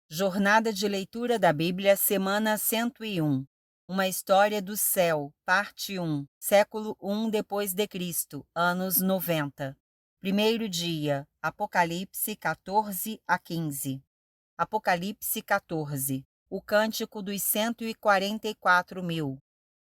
Jornada de leitura da Bíblia, semana 101. Uma história do céu, parte 1, século I depois de Cristo, anos 90. Primeiro dia, Apocalipse 14 a 15. Apocalipse 14. O cântico dos 144.000.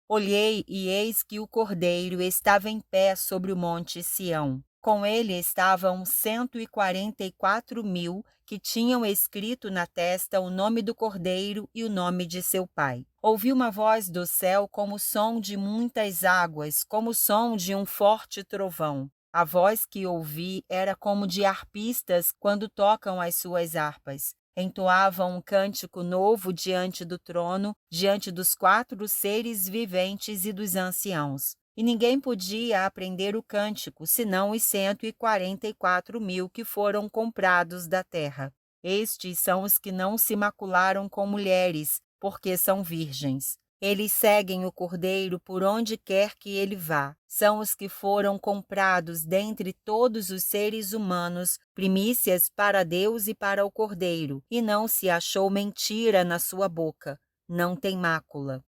Olhei e eis que o Cordeiro estava em pé sobre o monte Sião. Com ele estavam 144.000 que tinham escrito na testa o nome do Cordeiro e o nome de seu pai. Ouvi uma voz do céu como o som de muitas águas, como o som de um forte trovão. A voz que ouvi era como de harpistas quando tocam as suas harpas. Entoavam um cântico novo diante do trono, diante dos 4 seres viventes e dos anciãos. E ninguém podia aprender o cântico, senão os 144.000 que foram comprados da terra. Estes são os que não se macularam com mulheres, porque são virgens. Eles seguem o Cordeiro por onde quer que ele vá. São os que foram comprados dentre todos os seres humanos, primícias para Deus e para o Cordeiro, e não se achou mentira na sua boca. Não tem mácula.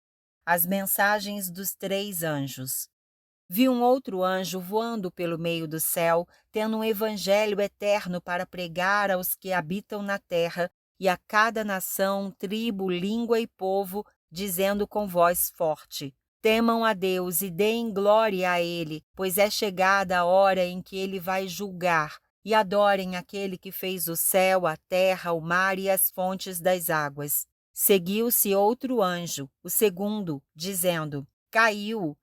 As mensagens dos 3 anjos. Vi um outro anjo voando pelo meio do céu, tendo um evangelho eterno para pregar aos que habitam na terra e a cada nação, tribo, língua e povo, dizendo com voz forte: temam a Deus e deem glória a Ele, pois é chegada a hora em que Ele vai julgar, e adorem aquele que fez o céu, a terra, o mar e as fontes das águas. Seguiu-se outro anjo, o segundo, dizendo: Caiu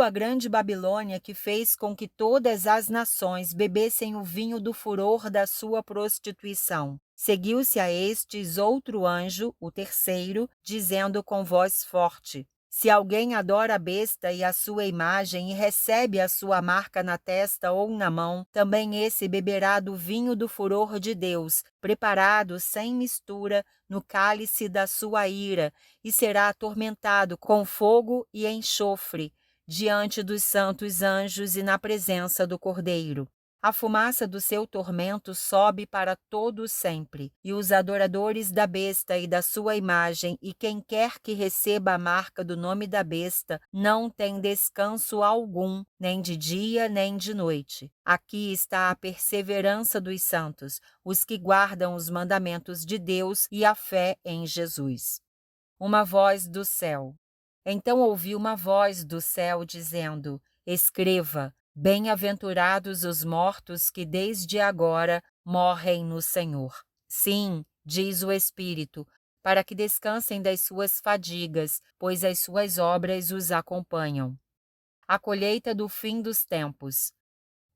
a grande Babilônia que fez com que todas as nações bebessem o vinho do furor da sua prostituição. Seguiu-se a estes outro anjo, o terceiro, dizendo com voz forte: se alguém adora a besta e a sua imagem e recebe a sua marca na testa ou na mão, também esse beberá do vinho do furor de Deus, preparado sem mistura no cálice da sua ira, e será atormentado com fogo e enxofre, diante dos santos anjos e na presença do Cordeiro. A fumaça do seu tormento sobe para todo sempre, e os adoradores da besta e da sua imagem, e quem quer que receba a marca do nome da besta, não tem descanso algum, nem de dia nem de noite. Aqui está a perseverança dos santos, os que guardam os mandamentos de Deus e a fé em Jesus. Uma voz do céu. Então ouvi uma voz do céu dizendo: escreva, bem-aventurados os mortos que desde agora morrem no Senhor. Sim, diz o Espírito, para que descansem das suas fadigas, pois as suas obras os acompanham. A colheita do fim dos tempos.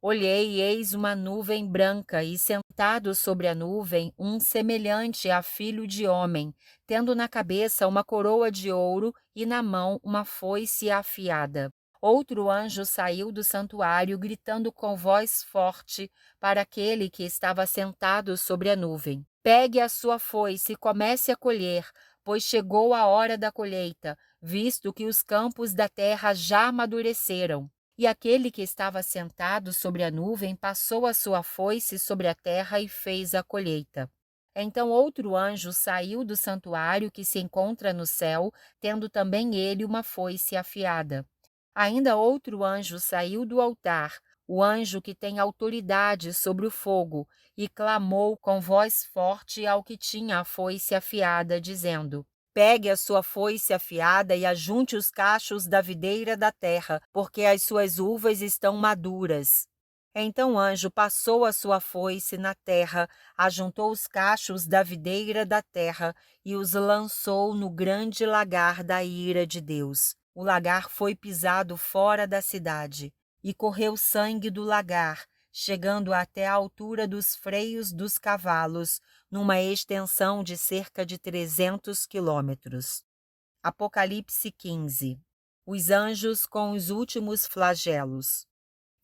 Olhei e eis uma nuvem branca, e sentado sobre a nuvem um semelhante a filho de homem, tendo na cabeça uma coroa de ouro e na mão uma foice afiada. Outro anjo saiu do santuário, gritando com voz forte para aquele que estava sentado sobre a nuvem: pegue a sua foice e comece a colher, pois chegou a hora da colheita, visto que os campos da terra já amadureceram. E aquele que estava sentado sobre a nuvem passou a sua foice sobre a terra e fez a colheita. Então outro anjo saiu do santuário que se encontra no céu, tendo também ele uma foice afiada. Ainda outro anjo saiu do altar, o anjo que tem autoridade sobre o fogo, e clamou com voz forte ao que tinha a foice afiada, dizendo: pegue a sua foice afiada e ajunte os cachos da videira da terra, porque as suas uvas estão maduras. Então o anjo passou a sua foice na terra, ajuntou os cachos da videira da terra e os lançou no grande lagar da ira de Deus. O lagar foi pisado fora da cidade, e correu sangue do lagar, chegando até a altura dos freios dos cavalos, numa extensão de cerca de 300 quilômetros. Apocalipse 15. Os anjos com os últimos flagelos.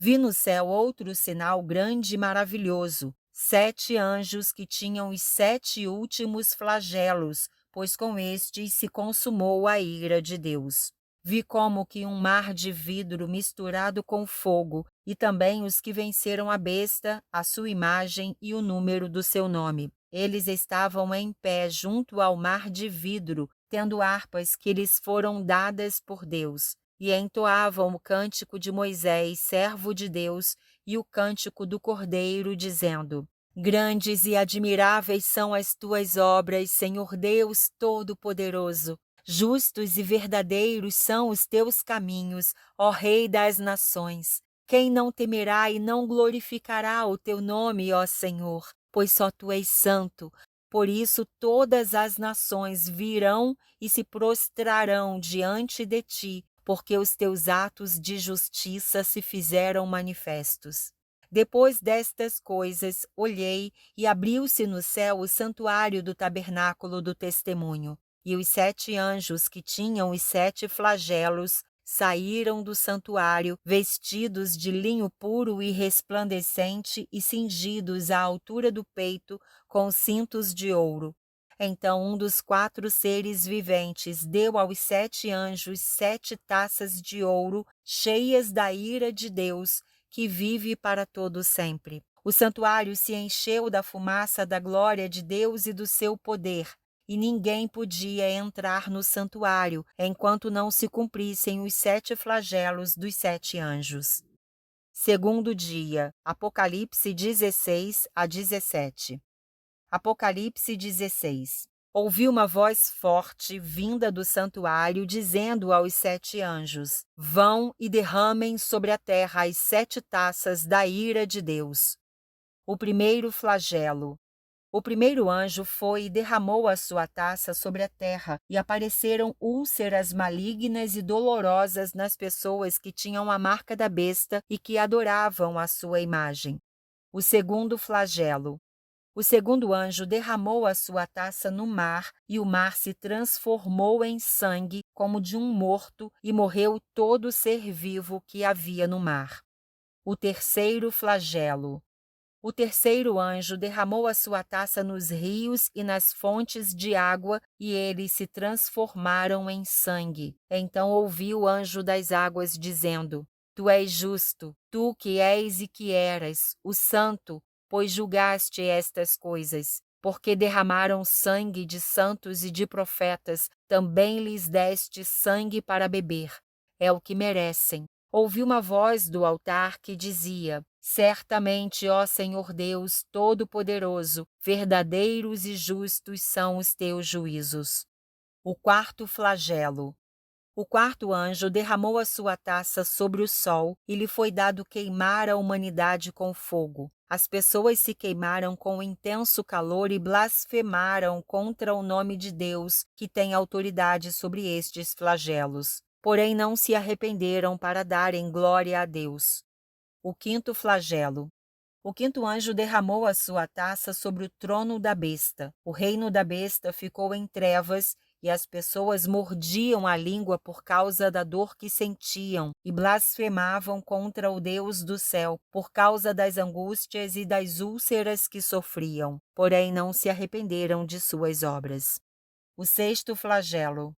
Vi no céu outro sinal grande e maravilhoso, 7 anjos que tinham os 7 últimos flagelos, pois com estes se consumou a ira de Deus. Vi como que um mar de vidro misturado com fogo, e também os que venceram a besta, a sua imagem e o número do seu nome. Eles estavam em pé junto ao mar de vidro, tendo harpas que lhes foram dadas por Deus, e entoavam o cântico de Moisés, servo de Deus, e o cântico do Cordeiro, dizendo: Grandes e admiráveis são as tuas obras, Senhor Deus Todo-Poderoso. Justos e verdadeiros são os teus caminhos, ó Rei das nações. Quem não temerá e não glorificará o teu nome, ó Senhor? Pois só tu és santo. Por isso todas as nações virão e se prostrarão diante de ti, porque os teus atos de justiça se fizeram manifestos. Depois destas coisas, olhei, e abriu-se no céu o santuário do tabernáculo do testemunho. E os 7 anjos que tinham os 7 flagelos saíram do santuário, vestidos de linho puro e resplandecente e cingidos à altura do peito com cintos de ouro. Então um dos 4 seres viventes deu aos 7 anjos 7 taças de ouro cheias da ira de Deus, que vive para todo sempre. O santuário se encheu da fumaça da glória de Deus e do seu poder, e ninguém podia entrar no santuário enquanto não se cumprissem os 7 flagelos dos 7 anjos. Segundo dia, Apocalipse 16 a 17. Apocalipse 16. Ouvi uma voz forte vinda do santuário, dizendo aos 7 anjos: Vão e derramem sobre a terra as 7 taças da ira de Deus. O primeiro flagelo. O primeiro anjo foi e derramou a sua taça sobre a terra, e apareceram úlceras malignas e dolorosas nas pessoas que tinham a marca da besta e que adoravam a sua imagem. O segundo flagelo. O segundo anjo derramou a sua taça no mar, e o mar se transformou em sangue, como de um morto, e morreu todo ser vivo que havia no mar. O terceiro flagelo. O terceiro anjo derramou a sua taça nos rios e nas fontes de água, e eles se transformaram em sangue. Então ouvi o anjo das águas dizendo: Tu és justo, tu que és e que eras, o santo, pois julgaste estas coisas. Porque derramaram sangue de santos e de profetas, também lhes deste sangue para beber. É o que merecem. Ouvi uma voz do altar que dizia: Certamente, ó Senhor Deus Todo-Poderoso, verdadeiros e justos são os teus juízos. O quarto flagelo. O quarto anjo derramou a sua taça sobre o sol, e lhe foi dado queimar a humanidade com fogo. As pessoas se queimaram com intenso calor e blasfemaram contra o nome de Deus, que tem autoridade sobre estes flagelos. Porém não se arrependeram para darem glória a Deus. O quinto flagelo. O quinto anjo derramou a sua taça sobre o trono da besta. O reino da besta ficou em trevas, e as pessoas mordiam a língua por causa da dor que sentiam e blasfemavam contra o Deus do céu por causa das angústias e das úlceras que sofriam. Porém não se arrependeram de suas obras. O sexto flagelo.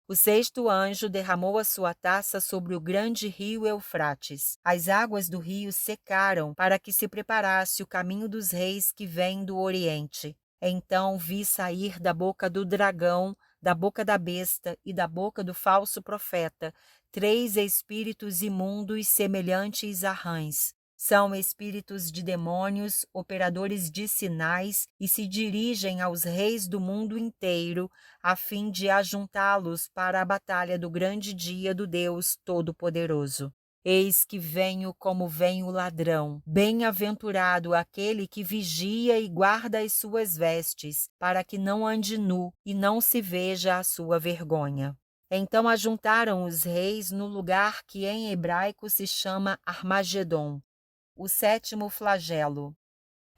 O sexto anjo derramou a sua taça sobre o grande rio Eufrates. As águas do rio secaram para que se preparasse o caminho dos reis que vêm do Oriente. Então vi sair da boca do dragão, da boca da besta e da boca do falso profeta 3 espíritos imundos semelhantes a rãs. São espíritos de demônios, operadores de sinais, e se dirigem aos reis do mundo inteiro, a fim de ajuntá-los para a batalha do grande dia do Deus Todo-Poderoso. Eis que venho como vem o ladrão. Bem-aventurado aquele que vigia e guarda as suas vestes, para que não ande nu e não se veja a sua vergonha. Então ajuntaram os reis no lugar que em hebraico se chama Armagedon. O sétimo flagelo.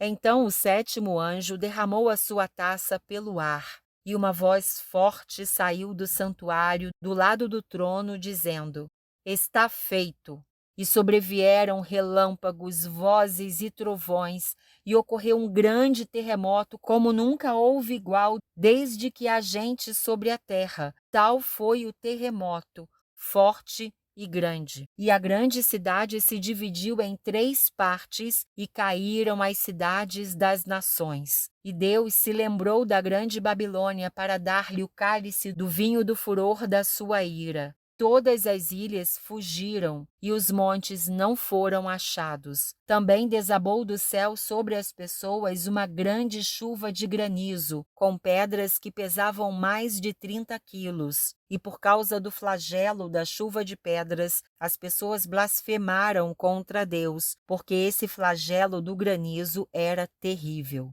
Então o sétimo anjo derramou a sua taça pelo ar, e uma voz forte saiu do santuário do lado do trono, dizendo: Está feito. E sobrevieram relâmpagos, vozes e trovões, e ocorreu um grande terremoto, como nunca houve igual desde que há gente sobre a terra. Tal foi o terremoto, forte e grande. E a grande cidade se dividiu em 3 partes, e caíram as cidades das nações. E Deus se lembrou da grande Babilônia para dar-lhe o cálice do vinho do furor da sua ira. Todas as ilhas fugiram, e os montes não foram achados. Também desabou do céu sobre as pessoas uma grande chuva de granizo, com pedras que pesavam mais de 30 quilos. E por causa do flagelo da chuva de pedras, as pessoas blasfemaram contra Deus, porque esse flagelo do granizo era terrível.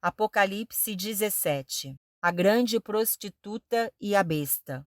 Apocalipse 17. A grande prostituta e a besta.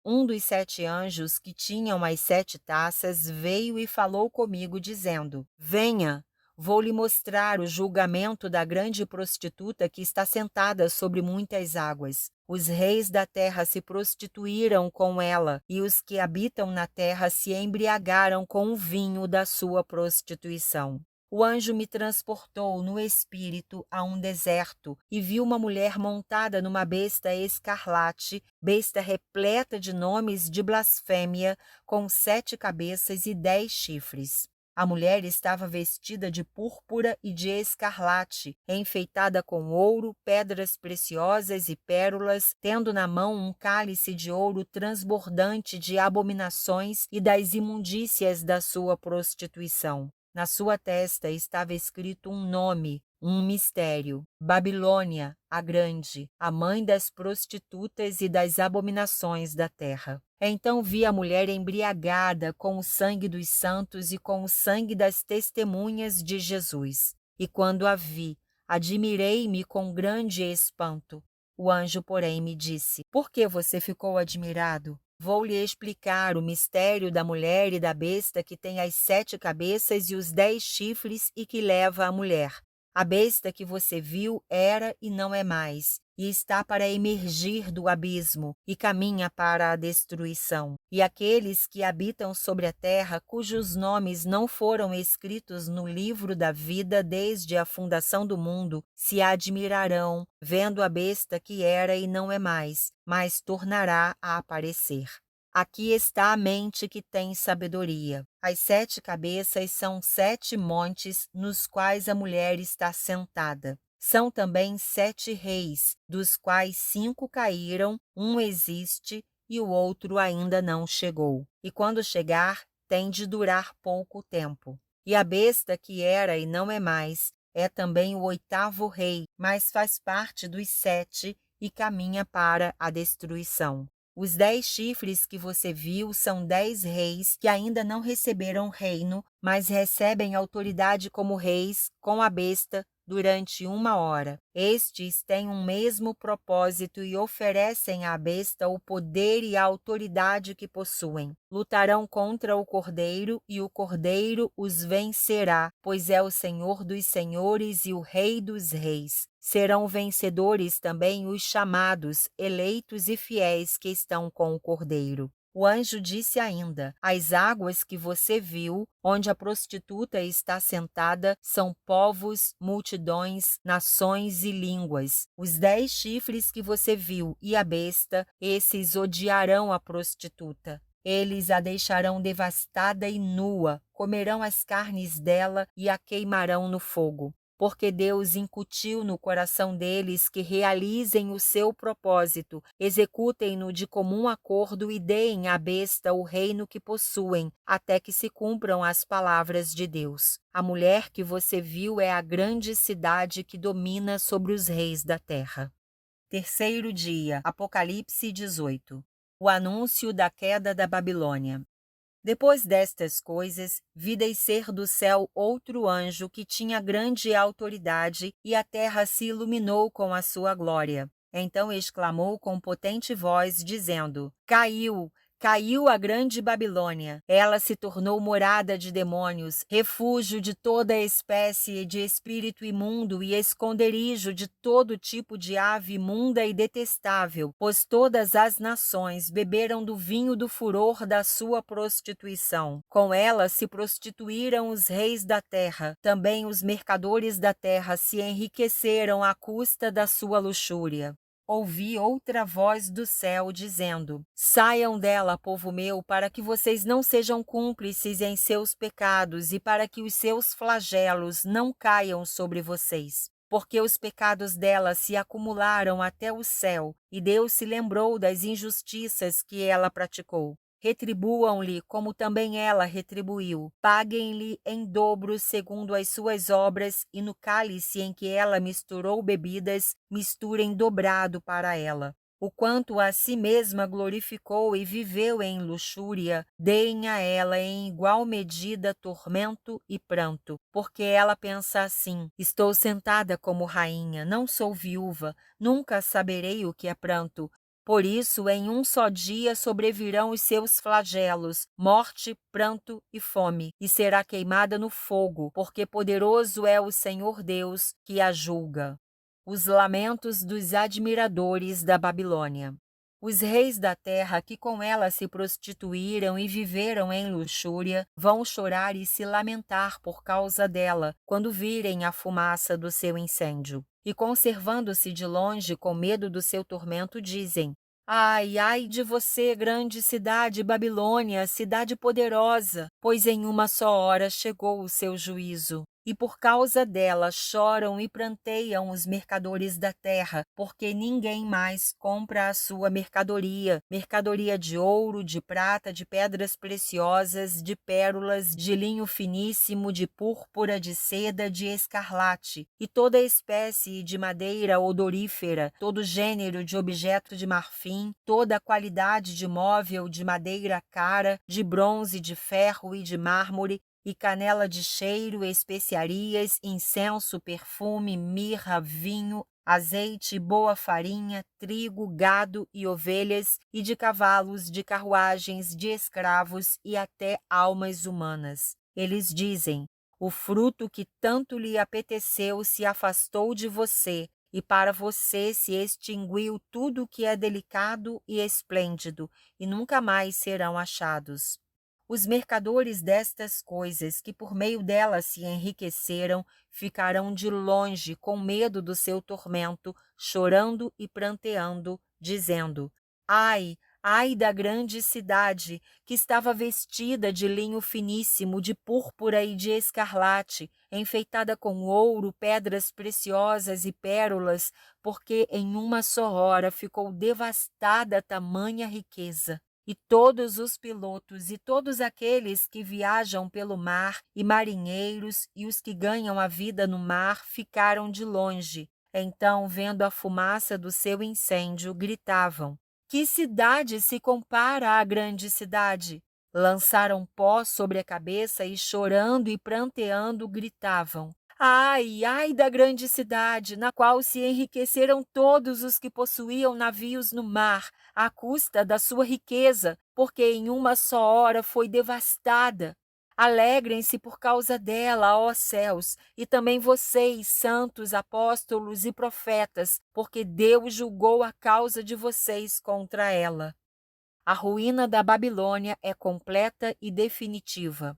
Um dos 7 anjos que tinham as 7 taças veio e falou comigo, dizendo: Venha, vou lhe mostrar o julgamento da grande prostituta que está sentada sobre muitas águas. Os reis da terra se prostituíram com ela, e os que habitam na terra se embriagaram com o vinho da sua prostituição. O anjo me transportou no espírito a um deserto e vi uma mulher montada numa besta escarlate, besta repleta de nomes de blasfêmia, com 7 cabeças e 10 chifres. A mulher estava vestida de púrpura e de escarlate, enfeitada com ouro, pedras preciosas e pérolas, tendo na mão um cálice de ouro transbordante de abominações e das imundícias da sua prostituição. Na sua testa estava escrito um nome, um mistério: Babilônia, a Grande, a mãe das prostitutas e das abominações da terra. Então vi a mulher embriagada com o sangue dos santos e com o sangue das testemunhas de Jesus. E quando a vi, admirei-me com grande espanto. O anjo, porém, me disse: Por que você ficou admirado? Vou lhe explicar o mistério da mulher e da besta que tem as 7 cabeças e os 10 chifres e que leva a mulher. A besta que você viu era e não é mais, e está para emergir do abismo, e caminha para a destruição. E aqueles que habitam sobre a terra, cujos nomes não foram escritos no livro da vida desde a fundação do mundo, se admirarão, vendo a besta que era e não é mais, mas tornará a aparecer. Aqui está a mente que tem sabedoria. As 7 cabeças são 7 montes nos quais a mulher está sentada. São também 7 reis, dos quais 5 caíram, um existe e o outro ainda não chegou. E quando chegar, tem de durar pouco tempo. E a besta que era e não é mais, é também o 8º rei, mas faz parte dos 7 e caminha para a destruição. Os 10 chifres que você viu são 10 reis que ainda não receberam reino, mas recebem autoridade como reis com a besta durante 1 hora. Estes têm um mesmo propósito e oferecem à besta o poder e a autoridade que possuem. Lutarão contra o cordeiro e o cordeiro os vencerá, pois é o Senhor dos senhores e o Rei dos reis. Serão vencedores também os chamados, eleitos e fiéis que estão com o cordeiro. O anjo disse ainda: As águas que você viu, onde a prostituta está sentada, são povos, multidões, nações e línguas. Os 10 chifres que você viu e a besta, esses odiarão a prostituta. Eles a deixarão devastada e nua, comerão as carnes dela e a queimarão no fogo. Porque Deus incutiu no coração deles que realizem o seu propósito, executem-no de comum acordo e deem à besta o reino que possuem, até que se cumpram as palavras de Deus. A mulher que você viu é a grande cidade que domina sobre os reis da terra. Terceiro dia, Apocalipse 18. O anúncio da queda da Babilônia. Depois destas coisas, vi descer do céu outro anjo que tinha grande autoridade, e a terra se iluminou com a sua glória. Então exclamou com potente voz, dizendo: Caiu! Caiu a grande Babilônia. Ela se tornou morada de demônios, refúgio de toda espécie de espírito imundo e esconderijo de todo tipo de ave imunda e detestável, pois todas as nações beberam do vinho do furor da sua prostituição. Com ela se prostituíram os reis da terra. Também os mercadores da terra se enriqueceram à custa da sua luxúria. ouvi outra voz do céu dizendo: Saiam dela, povo meu, para que vocês não sejam cúmplices em seus pecados e para que os seus flagelos não caiam sobre vocês. Porque os pecados dela se acumularam até o céu, e Deus se lembrou das injustiças que ela praticou. Retribuam-lhe como também ela retribuiu. Paguem-lhe em dobro segundo as suas obras, e no cálice em que ela misturou bebidas, misturem dobrado para ela. O quanto a si mesma glorificou e viveu em luxúria, deem a ela em igual medida tormento e pranto, porque ela pensa assim: estou sentada como rainha, não sou viúva, nunca saberei o que é pranto. Por isso, em um só dia sobrevirão os seus flagelos, morte, pranto e fome, e será queimada no fogo, porque poderoso é o Senhor Deus que a julga. Os lamentos dos admiradores da Babilônia. Os reis da terra que com ela se prostituíram e viveram em luxúria vão chorar e se lamentar por causa dela quando virem a fumaça do seu incêndio. E conservando-se de longe com medo do seu tormento, dizem: Ai, ai de você, grande cidade Babilônia, cidade poderosa, pois em uma só hora chegou o seu juízo. E por causa dela choram e pranteiam os mercadores da terra, porque ninguém mais compra a sua mercadoria, mercadoria de ouro, de prata, de pedras preciosas, de pérolas, de linho finíssimo, de púrpura, de seda, de escarlate, e toda espécie de madeira odorífera, todo gênero de objeto de marfim, toda a qualidade de móvel de madeira cara, de bronze, de ferro e de mármore, e canela de cheiro, especiarias, incenso, perfume, mirra, vinho, azeite, boa farinha, trigo, gado e ovelhas, e de cavalos, de carruagens, de escravos e até almas humanas. Eles dizem: o fruto que tanto lhe apeteceu se afastou de você, e para você se extinguiu tudo o que é delicado e esplêndido, e nunca mais serão achados. Os mercadores destas coisas, que por meio delas se enriqueceram, ficarão de longe com medo do seu tormento, chorando e pranteando, dizendo: Ai, ai da grande cidade, que estava vestida de linho finíssimo, de púrpura e de escarlate, enfeitada com ouro, pedras preciosas e pérolas, porque em uma só hora ficou devastada tamanha riqueza. E todos os pilotos e todos aqueles que viajam pelo mar, e marinheiros, e os que ganham a vida no mar, ficaram de longe. Então, vendo a fumaça do seu incêndio, gritavam: Que cidade se compara à grande cidade? Lançaram pó sobre a cabeça e, chorando e pranteando, gritavam: Ai, ai da grande cidade, na qual se enriqueceram todos os que possuíam navios no mar, à custa da sua riqueza, porque em uma só hora foi devastada. Alegrem-se por causa dela, ó céus, e também vocês, santos, apóstolos e profetas, porque Deus julgou a causa de vocês contra ela. A ruína da Babilônia é completa e definitiva.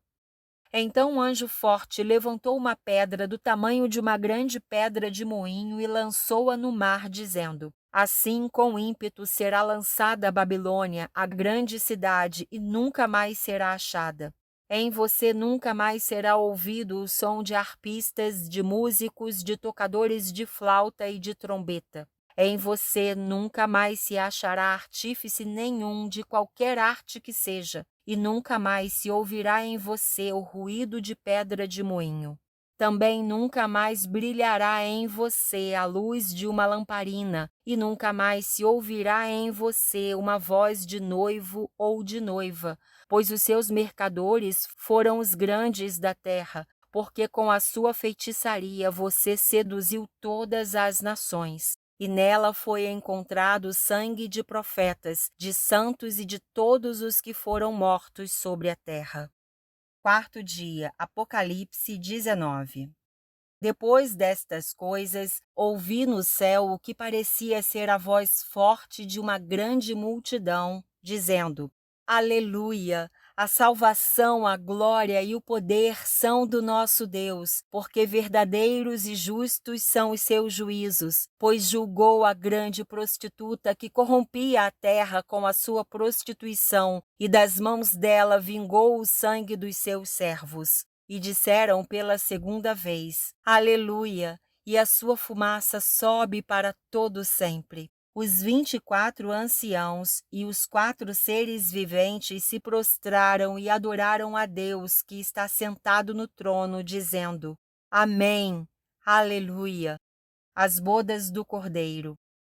Então um anjo forte levantou uma pedra do tamanho de uma grande pedra de moinho e lançou-a no mar, dizendo: Assim, com ímpeto, será lançada a Babilônia, a grande cidade, e nunca mais será achada. Em você nunca mais será ouvido o som de arpistas, de músicos, de tocadores de flauta e de trombeta. Em você nunca mais se achará artífice nenhum de qualquer arte que seja, e nunca mais se ouvirá em você o ruído de pedra de moinho. Também nunca mais brilhará em você a luz de uma lamparina, e nunca mais se ouvirá em você uma voz de noivo ou de noiva, pois os seus mercadores foram os grandes da terra, porque com a sua feitiçaria você seduziu todas as nações. E nela foi encontrado sangue de profetas, de santos e de todos os que foram mortos sobre a terra. Quarto dia, Apocalipse 19. Depois destas coisas, ouvi no céu o que parecia ser a voz forte de uma grande multidão, dizendo: Aleluia! A salvação, a glória e o poder são do nosso Deus, porque verdadeiros e justos são os seus juízos, pois julgou a grande prostituta que corrompia a terra com a sua prostituição, e das mãos dela vingou o sangue dos seus servos. E disseram pela segunda vez: Aleluia! E a sua fumaça sobe para todo sempre. Os 24 anciãos e os 4 seres viventes se prostraram e adoraram a Deus que está sentado no trono, dizendo: Amém, Aleluia, as bodas do Cordeiro.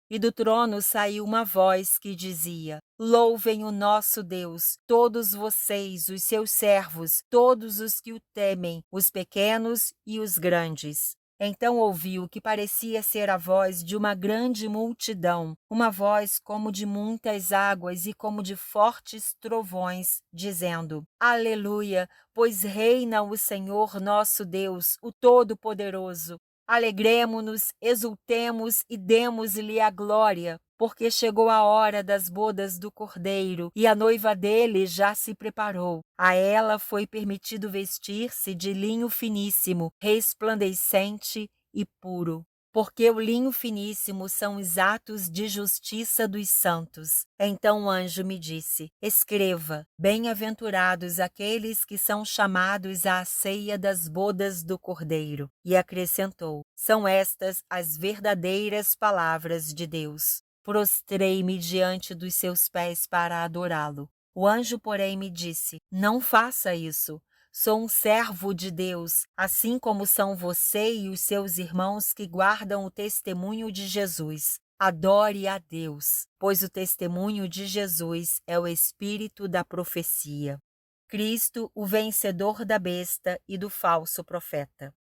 E do trono saiu uma voz que dizia: Louvem o nosso Deus, todos vocês, os seus servos, todos os que o temem, os pequenos e os grandes. Então ouvi o que parecia ser a voz de uma grande multidão, uma voz como de muitas águas e como de fortes trovões, dizendo: Aleluia, pois reina o Senhor nosso Deus, o Todo-Poderoso. Alegremo-nos, exultemos e demos-lhe a glória, porque chegou a hora das bodas do Cordeiro, e a noiva dele já se preparou. A ela foi permitido vestir-se de linho finíssimo, resplandecente e puro. Porque o linho finíssimo são os atos de justiça dos santos. Então o anjo me disse: Escreva: Bem-aventurados aqueles que são chamados à ceia das bodas do Cordeiro. E acrescentou: São estas as verdadeiras palavras de Deus. Prostrei-me diante dos seus pés para adorá-lo. O anjo, porém, me disse: Não faça isso. Sou um servo de Deus, assim como são você e os seus irmãos que guardam o testemunho de Jesus. Adore a Deus, pois o testemunho de Jesus é o espírito da profecia. Cristo, o vencedor da besta e do falso profeta.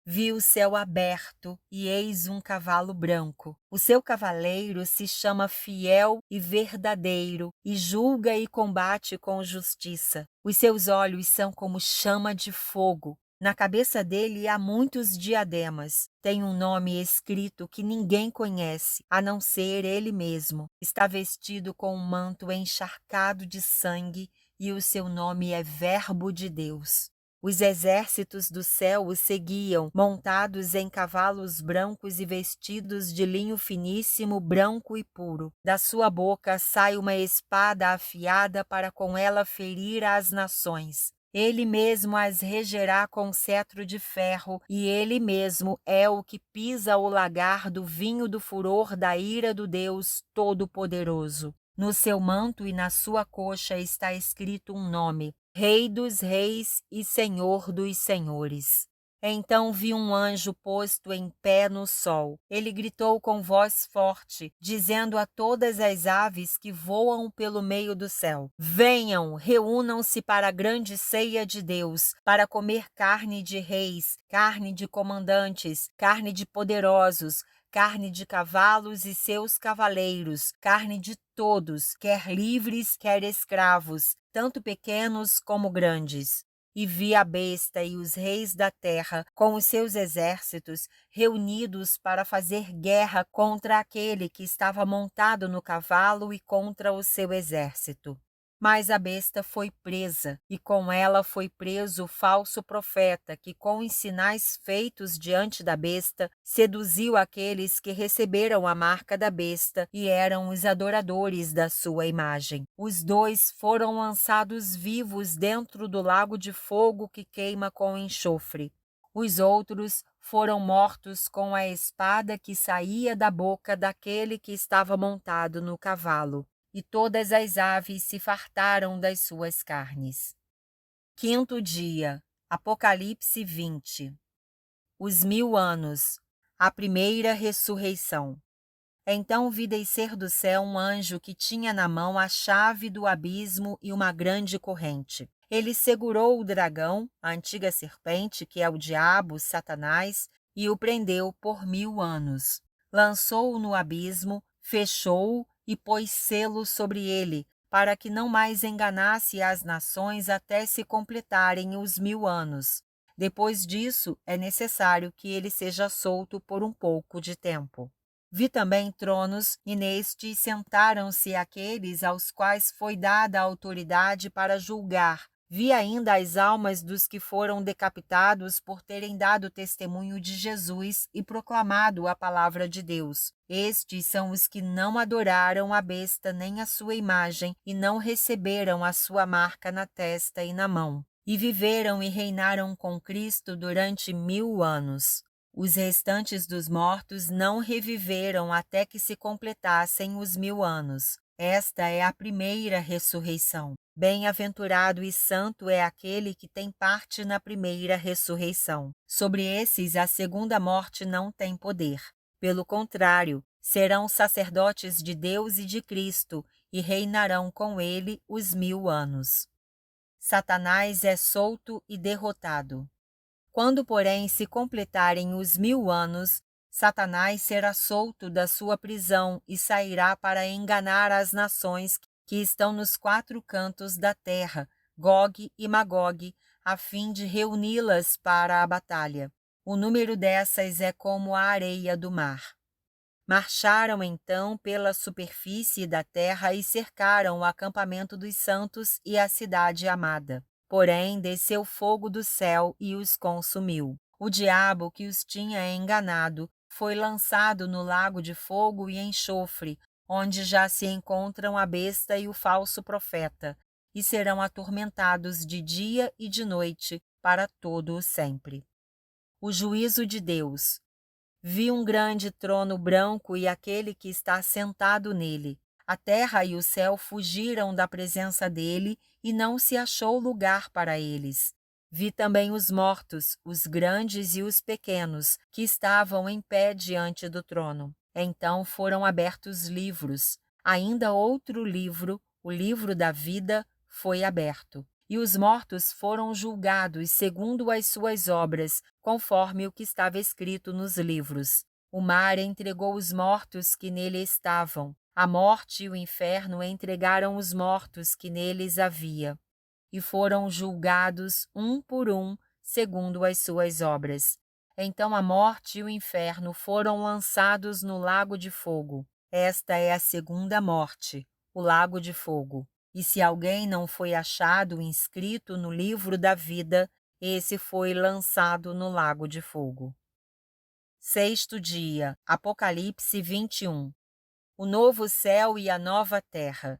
Vi o céu aberto e eis um cavalo branco. O seu cavaleiro se chama Fiel e Verdadeiro e julga e combate com justiça. Os seus olhos são como chama de fogo. Na cabeça dele há muitos diademas. Tem um nome escrito que ninguém conhece, a não ser ele mesmo. Está vestido com um manto encharcado de sangue e o seu nome é Verbo de Deus. Os exércitos do céu o seguiam, montados em cavalos brancos e vestidos de linho finíssimo, branco e puro. Da sua boca sai uma espada afiada para com ela ferir as nações. Ele mesmo as regerá com cetro de ferro, e ele mesmo é o que pisa o lagar do vinho do furor da ira do Deus Todo-Poderoso. No seu manto e na sua coxa está escrito um nome: Rei dos Reis e Senhor dos Senhores. Então vi um anjo posto em pé no sol. Ele gritou com voz forte, dizendo a todas as aves que voam pelo meio do céu: Venham, reúnam-se para a grande ceia de Deus, para comer carne de reis, carne de comandantes, carne de poderosos, carne de cavalos e seus cavaleiros, carne de todos, quer livres, quer escravos, tanto pequenos como grandes. E vi a besta e os reis da terra, com os seus exércitos, reunidos para fazer guerra contra aquele que estava montado no cavalo e contra o seu exército. Mas a besta foi presa, e com ela foi preso o falso profeta, que com os sinais feitos diante da besta, seduziu aqueles que receberam a marca da besta e eram os adoradores da sua imagem. Os dois foram lançados vivos dentro do lago de fogo que queima com enxofre. Os outros foram mortos com a espada que saía da boca daquele que estava montado no cavalo. E todas as aves se fartaram das suas carnes. Quinto dia, Apocalipse 20. Os 1000 anos, a primeira ressurreição. Então vi descer do céu um anjo que tinha na mão a chave do abismo e uma grande corrente. Ele segurou o dragão, a antiga serpente, que é o diabo, Satanás, e o prendeu por 1000 anos. Lançou-o no abismo, fechou-o e pôs selo sobre ele, para que não mais enganasse as nações até se completarem os 1000 anos. Depois disso, é necessário que ele seja solto por um pouco de tempo. Vi também tronos, e nestes sentaram-se aqueles aos quais foi dada a autoridade para julgar. Vi ainda as almas dos que foram decapitados por terem dado testemunho de Jesus e proclamado a palavra de Deus. Estes são os que não adoraram a besta nem a sua imagem e não receberam a sua marca na testa e na mão. E viveram e reinaram com Cristo durante 1000 anos. Os restantes dos mortos não reviveram até que se completassem os 1000 anos. Esta é a primeira ressurreição. Bem-aventurado e santo é aquele que tem parte na primeira ressurreição. Sobre esses, a segunda morte não tem poder. Pelo contrário, serão sacerdotes de Deus e de Cristo e reinarão com ele os 1000 anos. Satanás é solto e derrotado. Quando, porém, se completarem os 1000 anos, Satanás será solto da sua prisão e sairá para enganar as nações que estão nos 4 cantos da terra, Gog e Magog, a fim de reuni-las para a batalha. O número dessas é como a areia do mar. Marcharam então pela superfície da terra e cercaram o acampamento dos santos e a cidade amada. Porém, desceu fogo do céu e os consumiu. O diabo que os tinha enganado foi lançado no lago de fogo e enxofre, onde já se encontram a besta e o falso profeta, e serão atormentados de dia e de noite para todo o sempre. O juízo de Deus. Vi um grande trono branco e aquele que está sentado nele. A terra e o céu fugiram da presença dele e não se achou lugar para eles. Vi também os mortos, os grandes e os pequenos, que estavam em pé diante do trono. Então foram abertos livros. Ainda outro livro, o livro da vida, foi aberto. E os mortos foram julgados segundo as suas obras, conforme o que estava escrito nos livros. O mar entregou os mortos que nele estavam. A morte e o inferno entregaram os mortos que neles havia. E foram julgados um por um, segundo as suas obras. Então a morte e o inferno foram lançados no lago de fogo. Esta é a segunda morte, o lago de fogo. E se alguém não foi achado inscrito no livro da vida, esse foi lançado no lago de fogo. Sexto dia, Apocalipse 21. O novo céu e a nova terra.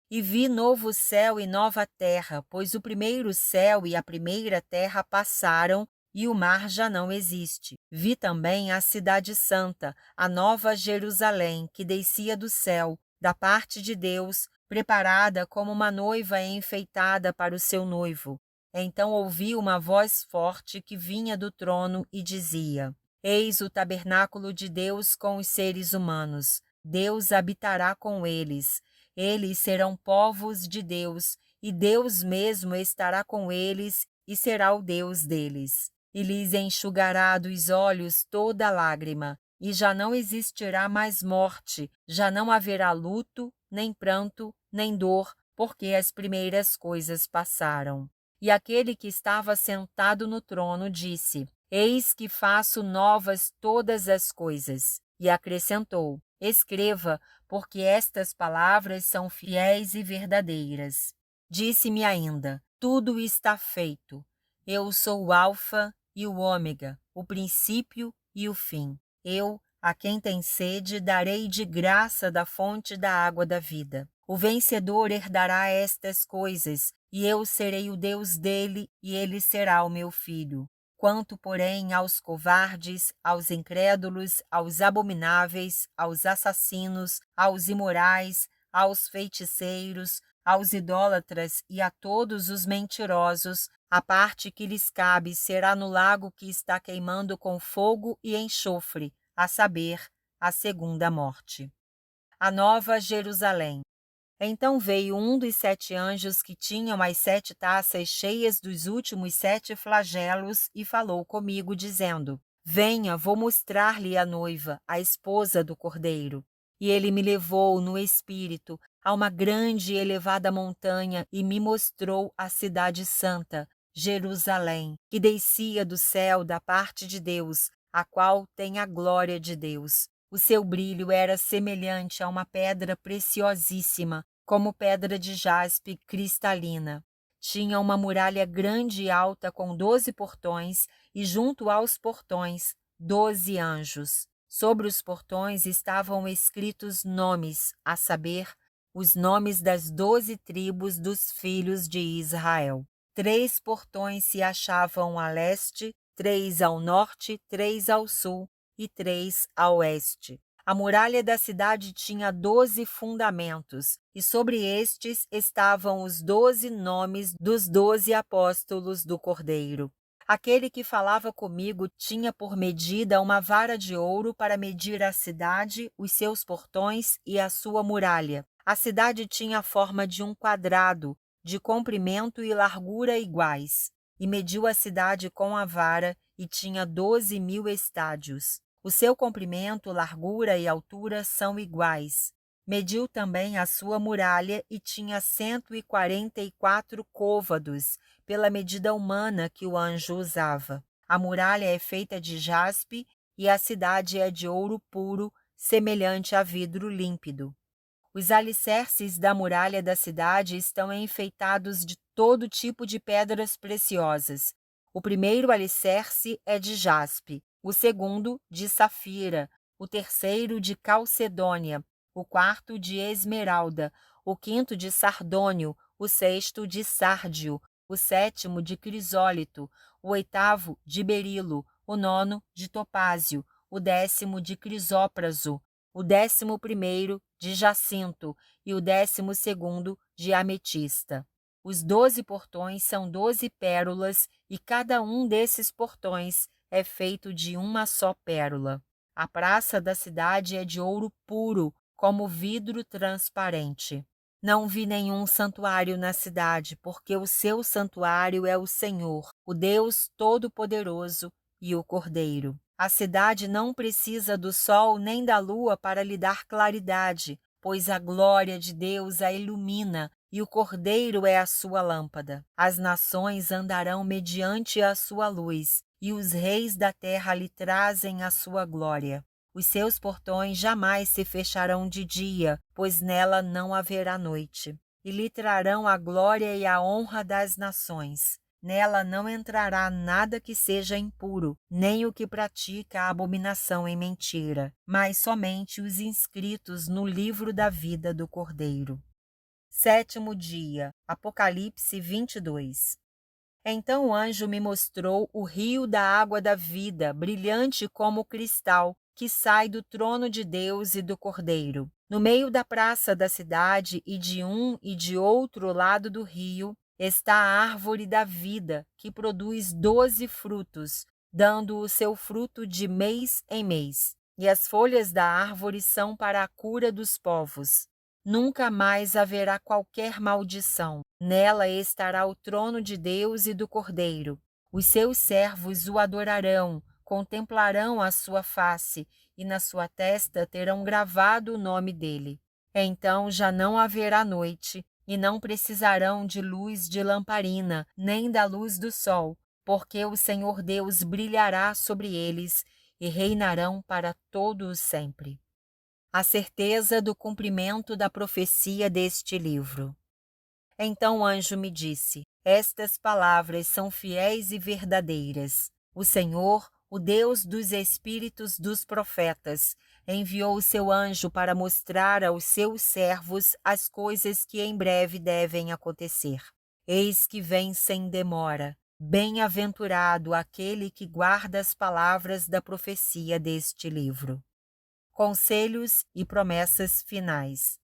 E vi novo céu e nova terra, pois o primeiro céu e a primeira terra passaram, e o mar já não existe. Vi também a cidade santa, a nova Jerusalém, que descia do céu, da parte de Deus, preparada como uma noiva enfeitada para o seu noivo. Então ouvi uma voz forte que vinha do trono e dizia: Eis o tabernáculo de Deus com os seres humanos. Deus habitará com eles. Eles serão povos de Deus, e Deus mesmo estará com eles e será o Deus deles. E lhes enxugará dos olhos toda lágrima, e já não existirá mais morte, já não haverá luto, nem pranto, nem dor, porque as primeiras coisas passaram. E aquele que estava sentado no trono disse: Eis que faço novas todas as coisas. E acrescentou: Escreva, porque estas palavras são fiéis e verdadeiras. Disse-me ainda: Tudo está feito. Eu sou o Alfa e o Ômega, o princípio e o fim. Eu, a quem tem sede, darei de graça da fonte da água da vida. O vencedor herdará estas coisas, e eu serei o Deus dele, e ele será o meu filho. Quanto, porém, aos covardes, aos incrédulos, aos abomináveis, aos assassinos, aos imorais, aos feiticeiros, aos idólatras e a todos os mentirosos, a parte que lhes cabe será no lago que está queimando com fogo e enxofre, a saber, a segunda morte. A nova Jerusalém. Então veio um dos 7 anjos que tinham as 7 taças cheias dos últimos 7 flagelos e falou comigo, dizendo: Venha, vou mostrar-lhe a noiva, a esposa do Cordeiro. E ele me levou no espírito a uma grande e elevada montanha e me mostrou a cidade santa, Jerusalém, que descia do céu da parte de Deus, a qual tem a glória de Deus. O seu brilho era semelhante a uma pedra preciosíssima, como pedra de jaspe cristalina. Tinha uma muralha grande e alta com 12 portões, e junto aos portões, 12 anjos. Sobre os portões estavam escritos nomes, a saber, os nomes das 12 tribos dos filhos de Israel. 3 portões se achavam a leste, 3 ao norte, 3 ao sul e 3 a oeste. A muralha da cidade tinha 12 fundamentos, e sobre estes estavam os 12 nomes dos 12 apóstolos do Cordeiro. Aquele que falava comigo tinha por medida uma vara de ouro para medir a cidade, os seus portões e a sua muralha. A cidade tinha a forma de um quadrado, de comprimento e largura iguais, e mediu a cidade com a vara, e tinha 12.000 estádios. O seu comprimento, largura e altura são iguais. Mediu também a sua muralha e tinha 144 côvados, pela medida humana que o anjo usava. A muralha é feita de jaspe e a cidade é de ouro puro, semelhante a vidro límpido. Os alicerces da muralha da cidade estão enfeitados de todo tipo de pedras preciosas. O primeiro alicerce é de jaspe, o segundo de safira, o terceiro de calcedônia, o quarto de esmeralda, o quinto de sardônio, o sexto de sárdio, o sétimo de crisólito, o oitavo de berilo, o nono de topázio, o 10º de crisópraso, o 11º de jacinto e o 12º de ametista. Os 12 portões são 12 pérolas e cada um desses portões é feito de uma só pérola. A praça da cidade é de ouro puro, como vidro transparente. Não vi nenhum santuário na cidade, porque o seu santuário é o Senhor, o Deus Todo-Poderoso e o Cordeiro. A cidade não precisa do sol nem da lua para lhe dar claridade, pois a glória de Deus a ilumina e o Cordeiro é a sua lâmpada. As nações andarão mediante a sua luz, e os reis da terra lhe trazem a sua glória. Os seus portões jamais se fecharão de dia, pois nela não haverá noite. E lhe trarão a glória e a honra das nações. Nela não entrará nada que seja impuro, nem o que pratica a abominação em mentira, mas somente os inscritos no livro da vida do Cordeiro. 7º dia, Apocalipse 22. Então o anjo me mostrou o rio da água da vida, brilhante como cristal, que sai do trono de Deus e do Cordeiro. No meio da praça da cidade e de um e de outro lado do rio está a árvore da vida, que produz 12 frutos, dando o seu fruto de mês em mês. E as folhas da árvore são para a cura dos povos. Nunca mais haverá qualquer maldição. Nela estará o trono de Deus e do Cordeiro. Os seus servos o adorarão, contemplarão a sua face, e na sua testa terão gravado o nome dele. Então já não haverá noite, e não precisarão de luz de lamparina, nem da luz do sol, porque o Senhor Deus brilhará sobre eles, e reinarão para todo o sempre. A certeza do cumprimento da profecia deste livro. Então o anjo me disse: estas palavras são fiéis e verdadeiras. O Senhor, o Deus dos espíritos dos profetas, enviou o seu anjo para mostrar aos seus servos as coisas que em breve devem acontecer. Eis que vem sem demora. Bem-aventurado aquele que guarda as palavras da profecia deste livro. Conselhos e promessas finais.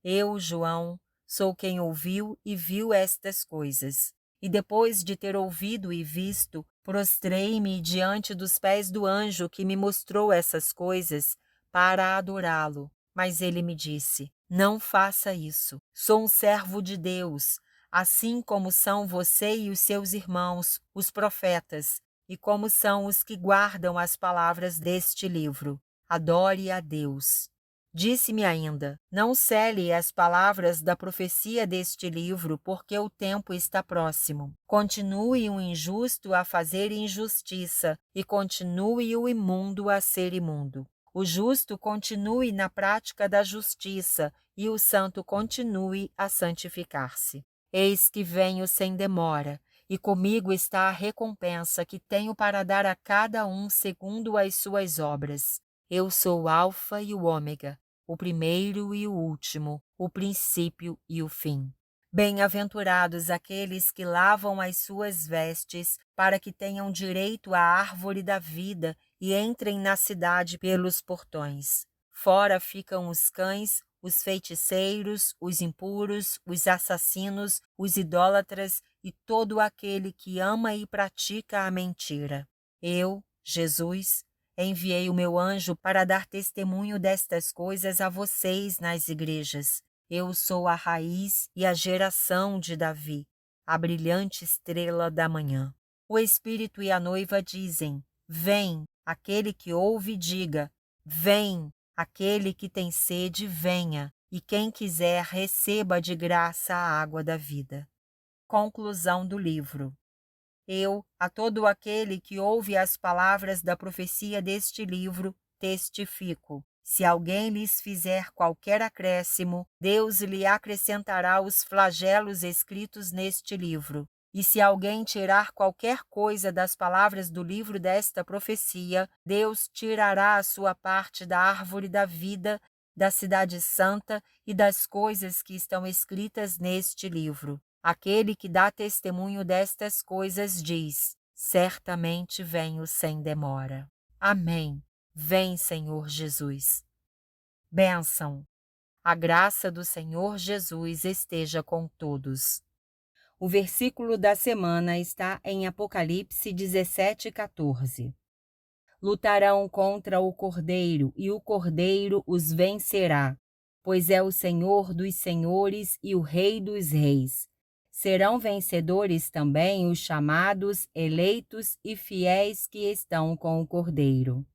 Eu, João, sou quem ouviu e viu estas coisas. E depois de ter ouvido e visto, prostrei-me diante dos pés do anjo que me mostrou essas coisas para adorá-lo. Mas ele me disse: não faça isso. Sou um servo de Deus, assim como são você e os seus irmãos, os profetas, e como são os que guardam as palavras deste livro. Adore a Deus. Disse-me ainda: não cele as palavras da profecia deste livro, porque o tempo está próximo. Continue o injusto a fazer injustiça, e continue o imundo a ser imundo. O justo continue na prática da justiça e o santo continue a santificar-se. Eis que venho sem demora, e comigo está a recompensa que tenho para dar a cada um segundo as suas obras. Eu sou o Alfa e o Ômega, o primeiro e o último, o princípio e o fim. Bem-aventurados aqueles que lavam as suas vestes, para que tenham direito à árvore da vida e entrem na cidade pelos portões. Fora ficam os cães, os feiticeiros, os impuros, os assassinos, os idólatras e todo aquele que ama e pratica a mentira. Eu, Jesus, enviei o meu anjo para dar testemunho destas coisas a vocês nas igrejas. Eu sou a raiz e a geração de Davi, a brilhante estrela da manhã. O Espírito e a noiva dizem: vem. Aquele que ouve, diga: vem. Aquele que tem sede, venha. E quem quiser, receba de graça a água da vida. Conclusão do livro. Eu, a todo aquele que ouve as palavras da profecia deste livro, testifico. Se alguém lhes fizer qualquer acréscimo, Deus lhe acrescentará os flagelos escritos neste livro. E se alguém tirar qualquer coisa das palavras do livro desta profecia, Deus tirará a sua parte da árvore da vida, da cidade santa e das coisas que estão escritas neste livro. Aquele que dá testemunho destas coisas diz: certamente venho sem demora. Amém. Vem, Senhor Jesus. Bênção. A graça do Senhor Jesus esteja com todos. O versículo da semana está em Apocalipse 17:14. Lutarão contra o Cordeiro, e o Cordeiro os vencerá, pois é o Senhor dos senhores e o Rei dos reis. Serão vencedores também os chamados, eleitos e fiéis que estão com o Cordeiro.